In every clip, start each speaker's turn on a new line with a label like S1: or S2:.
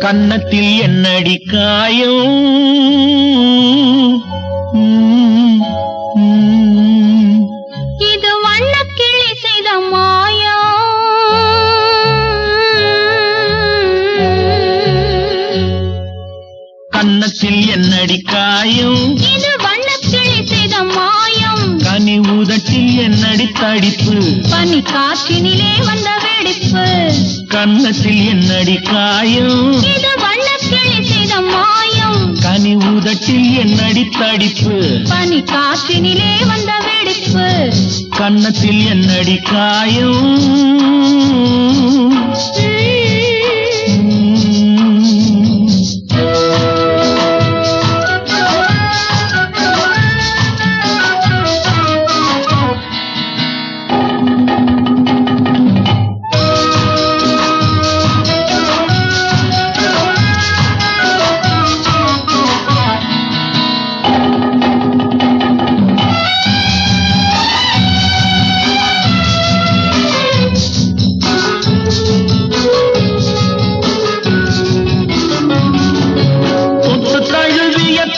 S1: கன்னத்தில் என்னடி காயம்
S2: இது வண்ணக்கிளி செய்த மாயம்
S1: கன்னத்தில் என்னடி காயம்
S2: இது வண்ணக்கிளி செய்த மாயம்
S1: கனி உதட்டில் என்னடி தடிப்பு
S2: பனி காற்றினிலே வந்த வெடிப்பு
S1: கன்னத்தில் என்னடி காயம்
S2: இது வண்ணக்கிளி செய்த மாயம்
S1: கனி உதட்டில் என்னடி தடிப்பு
S2: பனி காற்றினிலே வந்த வெடிப்பு
S1: கன்னத்தில் என்னடி காயம்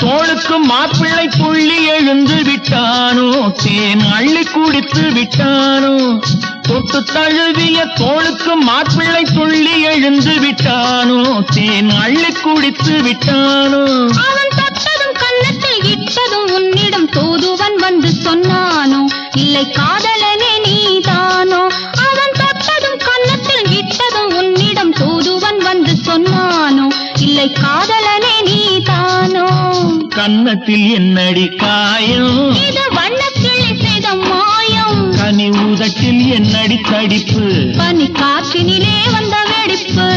S1: தோளுக்கு மாப்பிள்ளை புள்ளி எழுந்து விட்டானோ தேன் அள்ளி குடித்து விட்டானோ தொட்டு தழுவிய தோளுக்கு மாப்பிள்ளை புள்ளி எழுந்து விட்டானோ தேன் அள்ளி குடித்து விட்டானோ
S2: அவன் தொட்டதும் கன்னத்தில் இட்டதும் உன்னிடம் தூதுவன் வந்து சொன்னானோ இல்லை காதலனே நீதானோ அவன் தொட்டதும் கன்னத்தில் இட்டதும் உன்னிடம் தூதுவன் வந்து சொன்னானோ இல்லை காதலனே நீதானோ
S1: கன்னத்தில் என்னடி காயம்
S2: இது வண்ணக்கிளி செய்த மாயம்
S1: கனி உதட்டில் என்னடி தடிப்பு
S2: பனி காற்றினிலே வந்த வெடிப்பு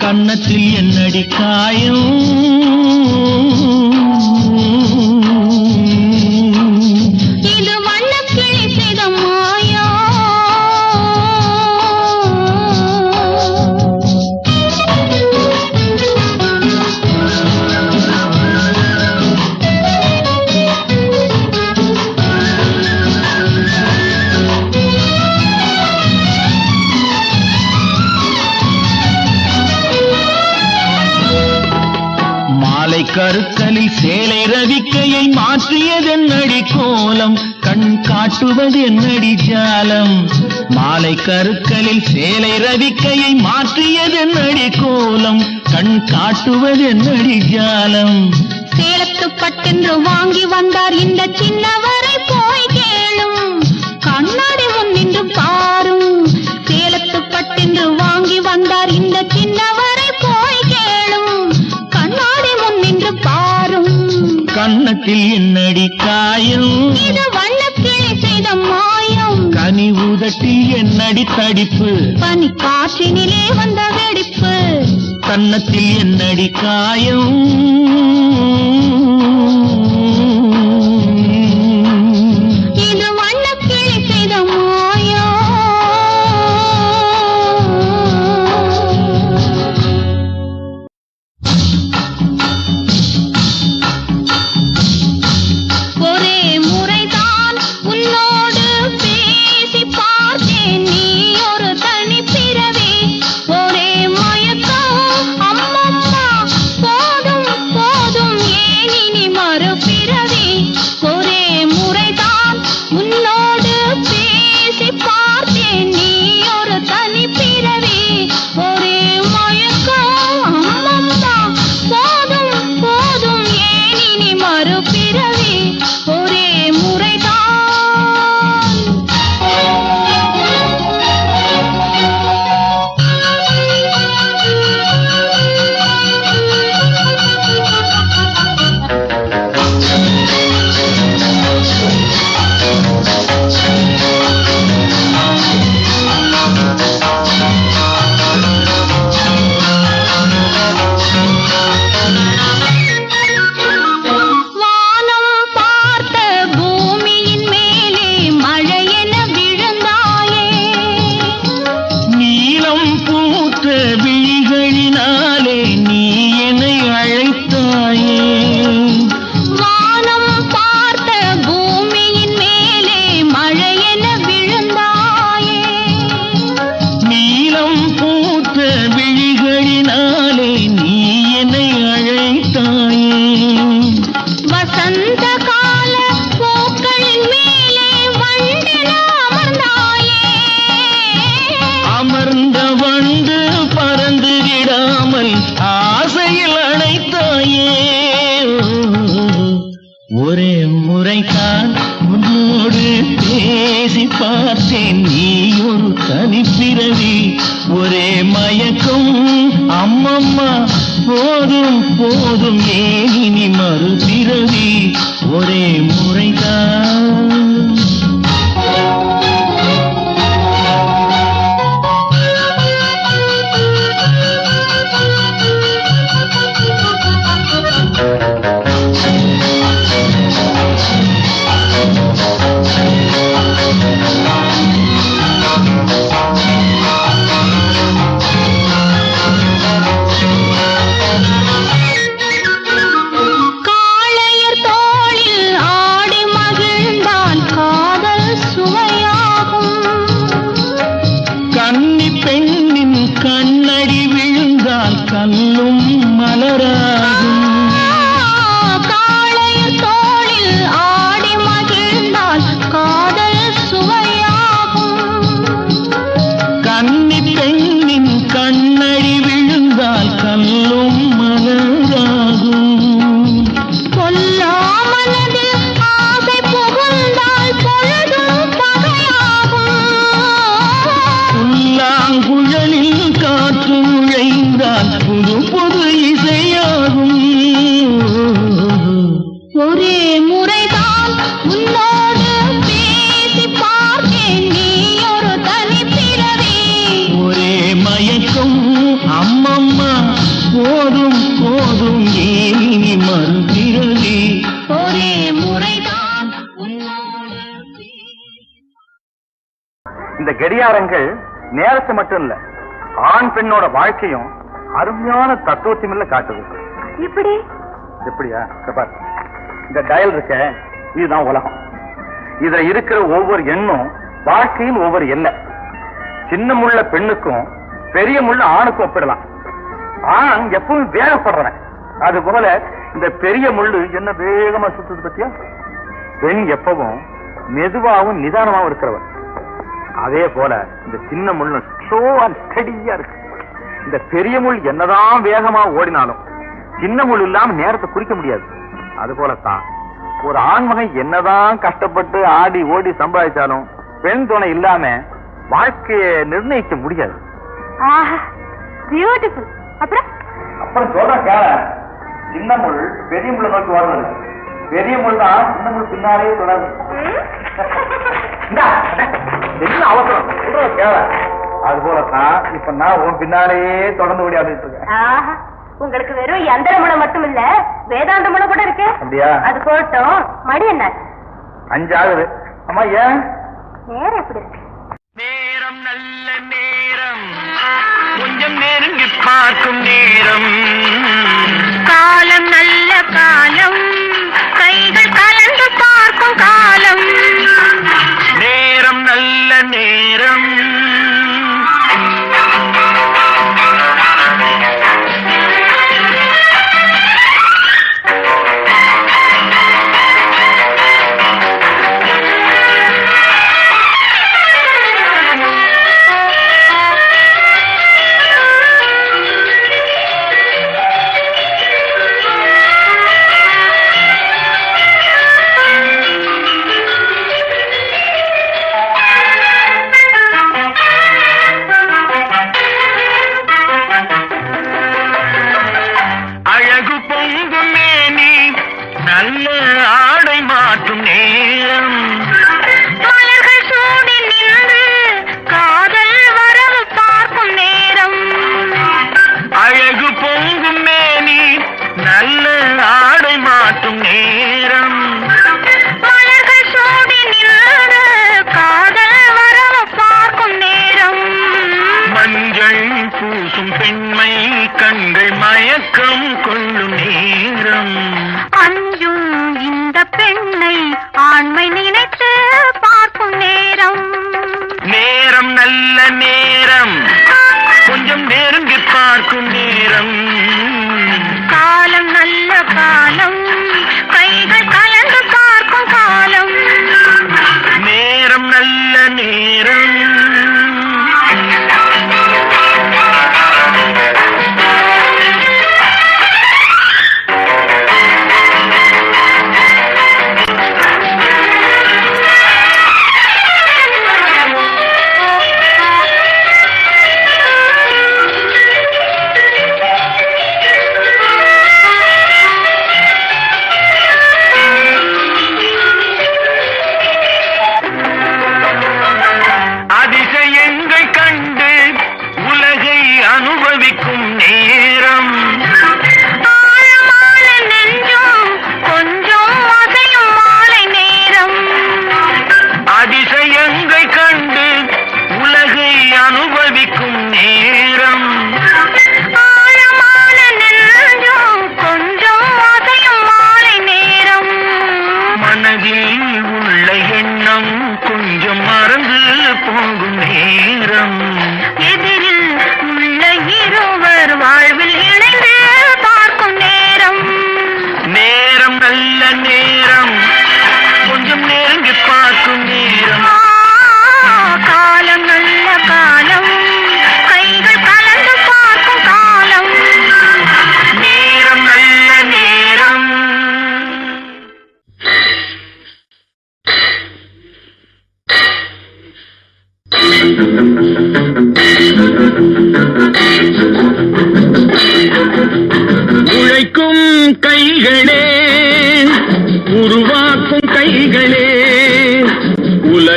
S1: கன்னத்தில் என்னடி காயம்
S2: இது வண்ணக்கிளி செய்த மாயம்
S1: கருத்தலில் சேலை ரவிக்கையை மாற்றியதென்னடி கோலம் கண் காட்டுவது என்னடி ஜாலம் மாலை கருக்கலில் சேலை ரவிக்கையை மாற்றியதென்னடி கோலம் கண் காட்டுவது என்னடி ஜாலம்
S2: சேலத்து பட்டென்று வாங்கி வந்தார் இந்த சின்னவரை போய் கேளும் கண்ணாடி முன்னின்று பாரும் சேலத்து பட்டென்று வாங்கி வந்தார் இந்த சின்னவரை போய் கேளும் கண்ணாடி முன்னின்று பாரும்
S1: கன்னத்தில் என்னடி காயம்
S2: இது வண்ணக்கிளி செய்த மாயம்
S1: கனி உதட்டில் என்னடி தடிப்பு
S2: பனி காற்றினிலே வந்த வெடிப்பு
S1: கன்னத்தில் என்னடி காயம்
S2: இது வண்ணக்கிளி செய்த மாயம் ஒரே முறைதான் உன்னோடு பேசி பார்த்தேன் நீ ஒரு தனி பிறவி ஒரே மயக்கம் அம்மம்மா போதும் போதும் ஏன் இனி மறுபிறவி ஒரே முறைதான் உன்னோடு பேசி பார்த்தேன் நீ ஒரு தனி பிறவி ஒரே மயக்கம் அம்மம்மா போதும் போதும் ஏன் இனி மறுபிறவி ஒரே முறைதான் வானம் பார்த்த பூமியின் மேலே மழையென விழுந்தாயே
S1: நீலம் பூத்த விழிகளினாலே நீ என்னை அழைத்தாயே
S2: வானம் பார்த்த பூமியின் மேலே மழையென விழுந்தாயே
S1: நீலம் பூத்த விழிகளினாலே நீ அம்மம்மா போதும் போதும் ஏன் இனி மறுபிறவி ஒரே முறைதான். கண்ணடி விழுந்தால் கல்லும் மலராகும்.
S2: காளையர் தோளில் ஆடி மகிழ்ந்தால் காதல் சுவையாகும்.
S1: கன்னி பெண்ணின் கண்ணடி விழுந்தால் கல்லும் மலராகும்.
S2: கொல்லாமனதில் ஆசை புகுந்தால் பொழுதும் பகையாகும்.
S1: புல்லாங்குழலில் காற்று நுழைந்தால் புது புது இசையாகும்.
S2: ஒரே முறைதான் உன்னோடு பேசி பார்த்தேன், நீ ஒரு தனி பிறவி.
S1: ஒரே மயக்கம் அம்மம்மா போதும் போதும் ஏன் இனி மறுபிறவி.
S2: ஒரே முறைதான் உன்னோடு.
S3: இந்த கடியாரங்கள் நேரத்தை மட்டும் இல்ல, ஆண் பெண்ணோட வாழ்க்கையும் அருமையான தத்துவத்தையும் காட்டுது.
S2: இப்படி
S3: எப்படியா? பாரு, இந்த டயல் இருக்க, இதுதான் உலகம். இதுல இருக்கிற ஒவ்வொரு எண்ணும் வாழ்க்கையில் ஒவ்வொரு எல்லை. சின்ன முள்ள பெண்ணுக்கும் பெரிய முள்ள ஆணுக்கும் ஒப்பிடலாம். ஆண் எப்பவும் வேகப்படுறவன், அது போல இந்த பெரிய முள்ளு என்ன வேகமா சுத்துது பத்தியா? பெண் எப்பவும் மெதுவாகவும் நிதானமாகவும் இருக்கிறவன். அதே போல இந்த சின்ன முள்ளு ஸ்லோ அண்ட் ஸ்டடியா இருக்கு. இந்த பெரிய முள் என்னதான் வேகமா ஓடினாலும் சின்ன முள் இல்லாம நேரத்தை குறிக்க முடியாது. அது போலத்தான் ஒரு ஆண்மகன் என்னதான் கஷ்டப்பட்டு ஆடி ஓடி சம்பாதிச்சாலும் பெண் துணை இல்லாம வாழ்க்கையை நிர்ணயிக்க முடியாது.
S2: பியூட்டிஃபுல். அப்புறம்
S3: அப்புறம் சொல்ற கேள, சின்ன முள் பெரிய முள்ள நோக்கி ஓடுறது, பெரிய முள் தான் சின்ன முள் பின்னாலே தொடருது. என்ன அவசரம் சொல்ற கேள. அது போலத்தான் இப்ப நான் உன் பின்னாலேயே தொடர்ந்து ஓடியாடிட்டு இருக்கேன்.
S2: உங்களுக்கு வெறும் யந்திர முனை மட்டும் இல்ல, வேதாந்த முனை கூட இருக்கு.
S3: அப்படியா?
S2: அது போட்டோம். மணி என்ன?
S3: 5 ஆகுது. அம்மா ஏன்
S2: நேரம் எப்படி இருக்கு?
S1: நேரம் நல்ல நேரம், கொஞ்சம் நெருங்கி பார்க்கும் நேரம்.
S2: காலம் நல்ல காலம், கைகள் கலந்து பார்க்கும் காலம்.
S1: நேரம் நல்ல நேரம். நல்ல ஆடை மாற்றும் நேரம்.
S2: மலர்கள் சூடி நின்று காதல் வரவு பார்க்கும் நேரம்.
S1: அழகு பொங்கும் மேனி நல்ல ஆடை மாற்றும் நேரம்.
S2: மலர்கள் சூடி நின்று காதல் வரவு பார்க்கும் நேரம்.
S1: மஞ்சள் பூசும் பெண்மை கண்கள் மயக்கம் கொள்ளும் நேரம்.
S2: அஞ்சும் இந்த பெண்ணை ஆண்மை நினைத்து பார்க்கும் நேரம்.
S1: நேரம் நல்ல நேரம், கொஞ்சம் நெருங்கி பார்க்கும் நேரம்.
S2: காலம் நல்ல காலம், கைகள் கலந்து பார்க்கும் காலம்.
S1: நேரம் நல்ல நேரம்.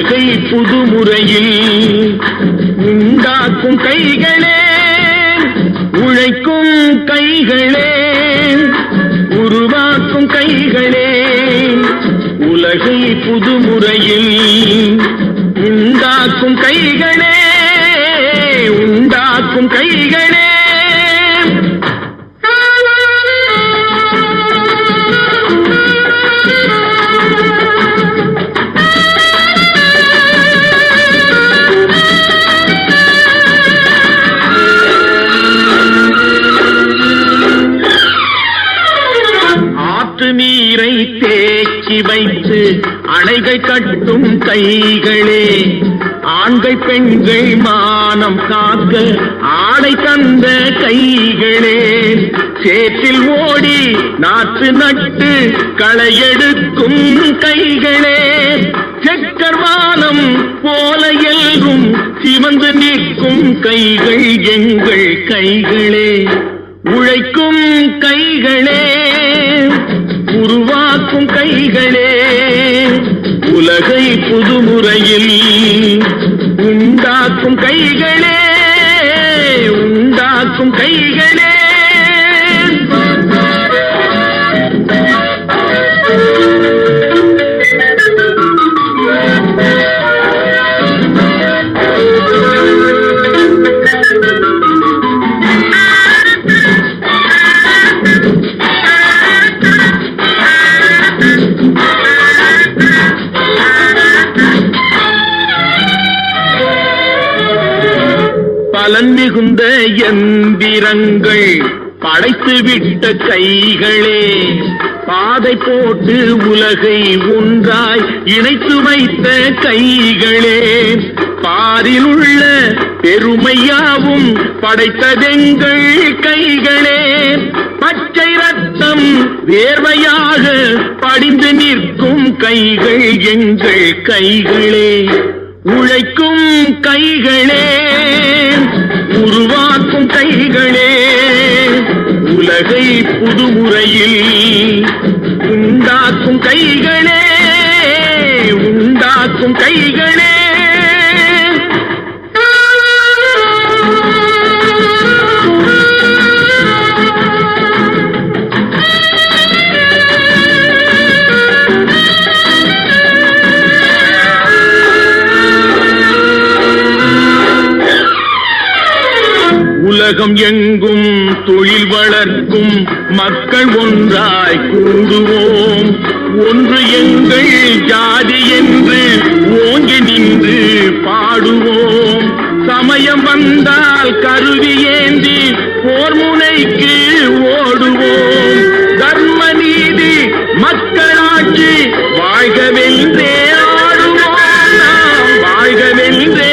S1: உலகை புதுமுறையில் உண்டாக்கும் கைகளே, உழைக்கும் கைகளே, உருவாக்கும் கைகளே, உலகை புதுமுறையில் உண்டாக்கும் கைகளே, உண்டாக்கும் கைகளே. நீரை தேக்கி வைத்து அணைகள் கட்டும் கைகளே, ஆண்கள் பெண்கள் மானம் காக்க ஆடை தந்த கைகளே, சேற்றில் ஓடி நாற்று நட்டு களையெடுக்கும் கைகளே, செக்கர்வானம் போல எல்கும் சிவந்து நிற்கும் கைகள் எங்கள் கைகளே, உழைக்கும் கைகளே, உருவாக்கும் கைகளே, உலகை புதுமுறையில் உண்டாக்கும் கைகளே, உண்டாக்கும் கைகளே. பலன் மிகுந்த எந்திரங்கள் படைத்துவிட்ட கைகளே, பாதை போட்டு உலகை ஒன்றாய் இணைத்து வைத்த கைகளே, பாரில் உள்ள பெருமையாவும் படைத்ததெங்கள் கைகளே, பச்சை ரத்தம் வேர்வையாக படிந்து நிற்கும் கைகள் எங்கள் கைகளே, உழைக்கும் கைகளே, உருவாக்கும் கைகளே, உலகை புதுமுறையில் உண்டாக்கும் கைகளே, உண்டாக்கும் கைகளே. உலகம் எங்கும் தொழில் வளர்க்கும் மக்கள் ஒன்றாய் கூடுவோம், ஒன்று எங்கள் ஜாதி என்று ஓங்கி நின்று பாடுவோம், சமயம் வந்தால் கருவி ஏந்தி போர் முனைக்கு ஓடுவோம், தர்ம நீதி மக்களாட்சி வாழ்கவென்றே ஆடுவோம், நாம் வாழ்கவென்றே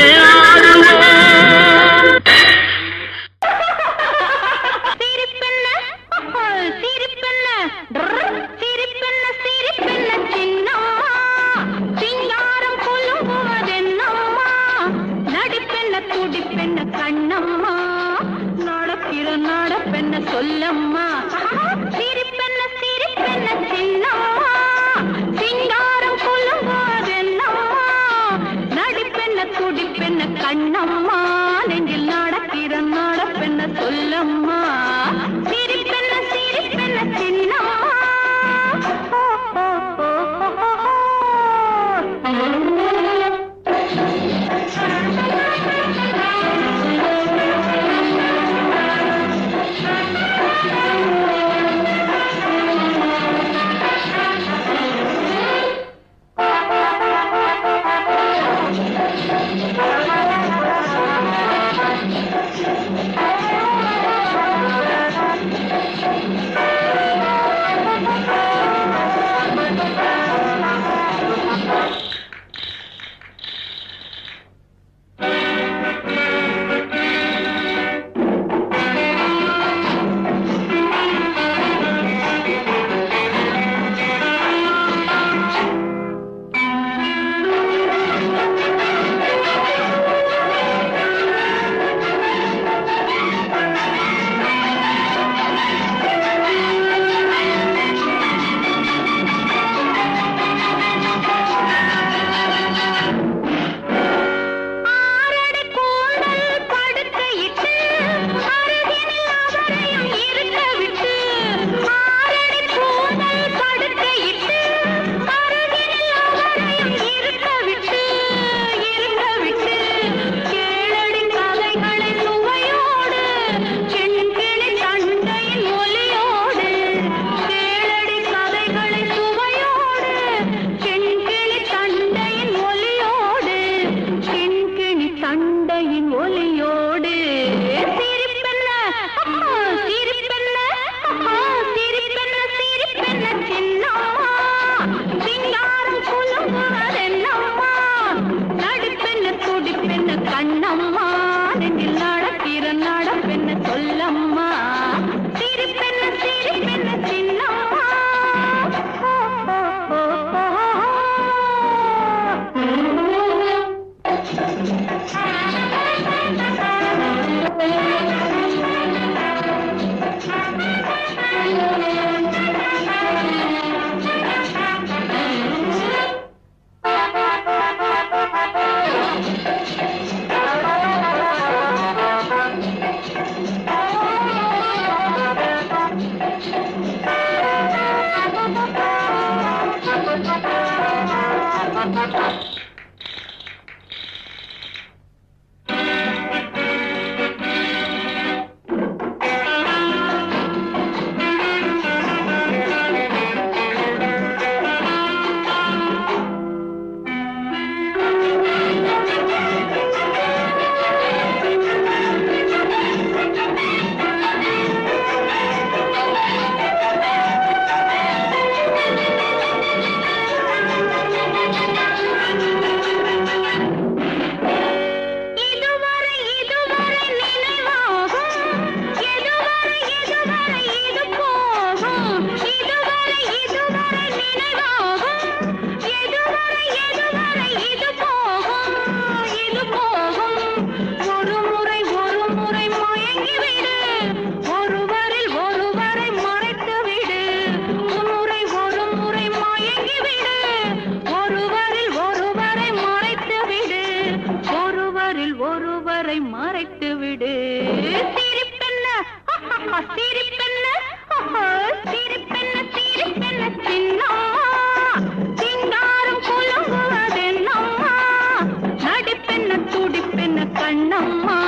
S2: சொல்லம்மா, சிரிப்பென்ன சிரிப்பென்ன சின்னம்மா, சிங்காரம் கொள்ளும்போதென்னம்மா, நடிப்பென்ன துடிப்பென்ன கண்ணம்மா, நெஞ்சில் நடக்கிற நடப்பென்ன சொல்லம்மா, சிரிப்பென்ன சிரிப்பென்ன சின்னம்மா. சிரிப்பென்ன சிரிப்பென்ன சிரிப்பென்ன சின்னம்மா சிங்காரம் குலுங்குவதென்னம்மா நடிப்பென்ன துடிப்பென்ன கண்ணம்மா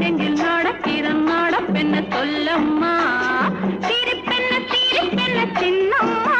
S2: நெஞ்சில் நடக்கிற நடப்பென்ன சொல்லம்மா சிரிப்பென்ன சிரிப்பென்ன சின்னம்மா.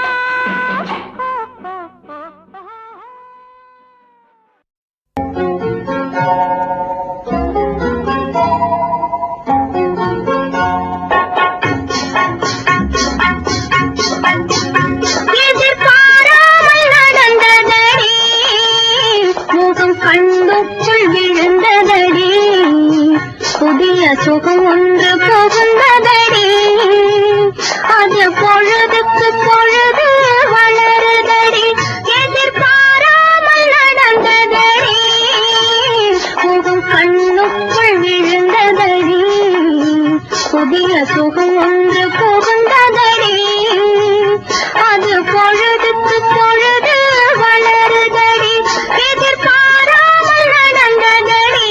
S4: சுகம் ஒன்று புகுந்ததடி அது பொழுதுக்கு பொழுது வளருதடி எதிர்பாராமல் நடந்ததடி முகம் கண்ணுக்குள் விழுந்ததடி புதிய சுகம் ஒன்று புகுந்ததடி அது பொழுதுக்கு பொழுது வளருதடி எதிர்பாராமல் நடந்ததடி.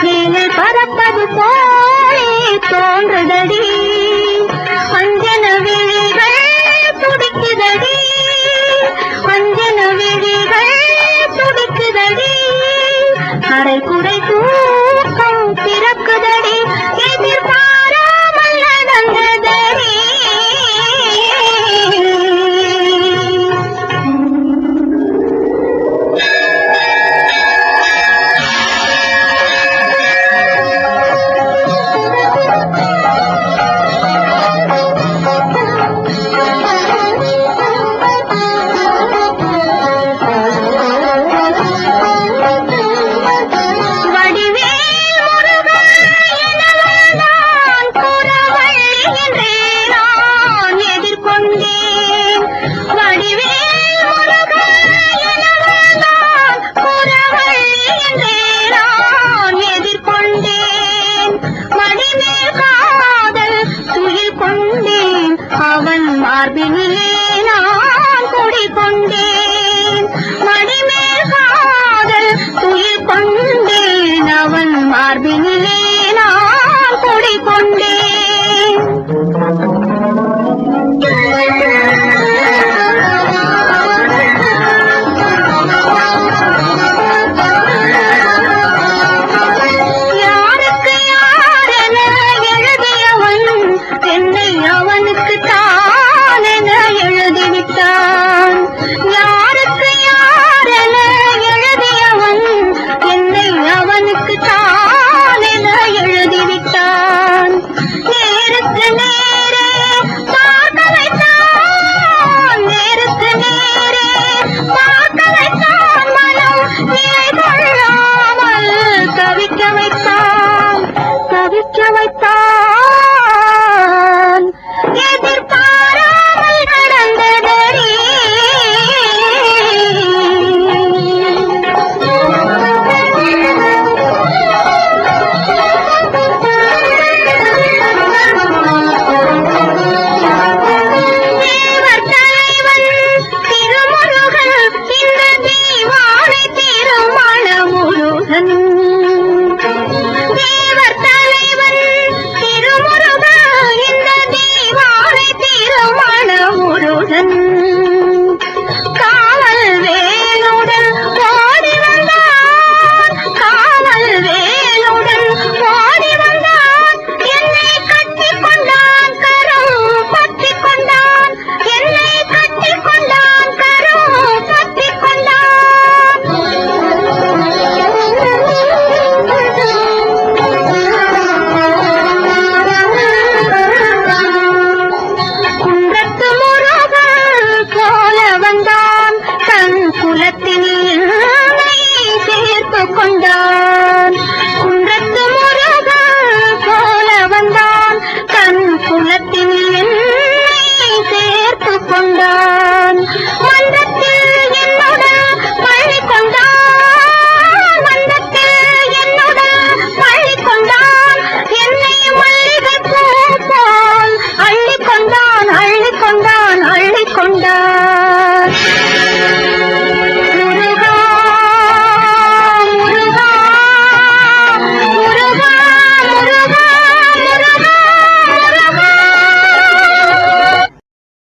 S4: மேலே பறப்பது போலே தோன்றுதடி அஞ்சன விழிகள் துடிக்குதடி அஞ்சன விழிகள் துடிக்குதடி அரை குறை தூக்கம் பிறக்குதடி எதிர்பாராமல் நடந்ததடி. அவன் மார்பினிலே நான் குடிக்கொண்டேன் மடிமேல் காதல் துயில் கொண்டேன் அவன் மார்பினிலே நான் குடிக்கொண்டேன்.